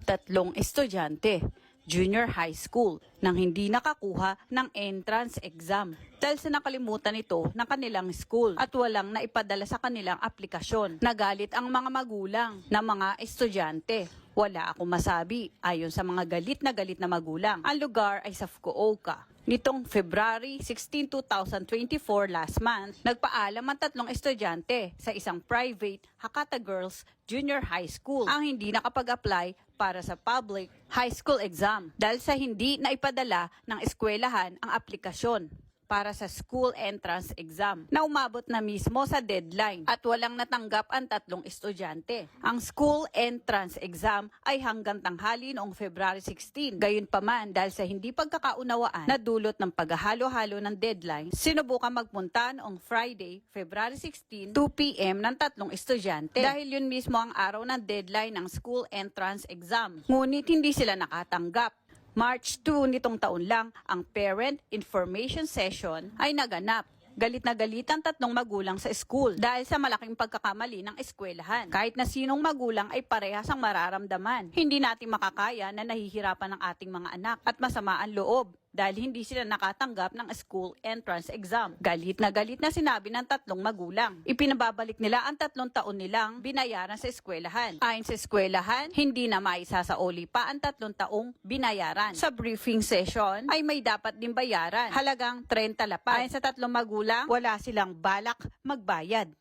Tatlong estudyante, junior high school, nang hindi nakakuha ng entrance exam dahil sa nakalimutan ito ng kanilang school at walang naipadala sa kanilang aplikasyon. Nagalit ang mga magulang ng mga estudyante. Wala akong masabi ayon sa mga galit na magulang. Ang lugar ay sa Fukuoka. Nitong February 16, 2024 last month, nagpaalam ang tatlong estudyante sa isang private Hakata Girls Junior High School ang hindi nakapag-apply para sa public high school exam dahil sa hindi naipadala ng eskwelahan ang aplikasyon para sa school entrance exam na umabot na mismo sa deadline at walang natanggap ang tatlong estudyante. Ang school entrance exam ay hanggang tanghali noong February 16. Gayunpaman, dahil sa hindi pagkakaunawaan na dulot ng paghahalo-halo ng deadline, sinubukan magpunta noong Friday, February 16, 2 p.m. ng tatlong estudyante dahil yun mismo ang araw ng deadline ng school entrance exam. Ngunit hindi sila nakatanggap. March 2 nitong taon lang, ang parent information session ay naganap. Galit na galit ang tatlong magulang sa school dahil sa malaking pagkakamali ng eskwelahan. Kahit na sinong magulang ay parehas ang mararamdaman. Hindi natin makakaya na nahihirapan ang ating mga anak at masama ang loob dahil hindi sila nakatanggap ng school entrance exam. Galit na sinabi ng tatlong magulang. Ipinababalik nila ang 3 taon nilang binayaran sa eskwelahan. Ayon sa eskwelahan, hindi na maisasauli pa ang 3 taong binayaran. Sa briefing session ay may dapat din bayaran, halagang 30 lapad. Ayon sa tatlong magulang, wala silang balak magbayad.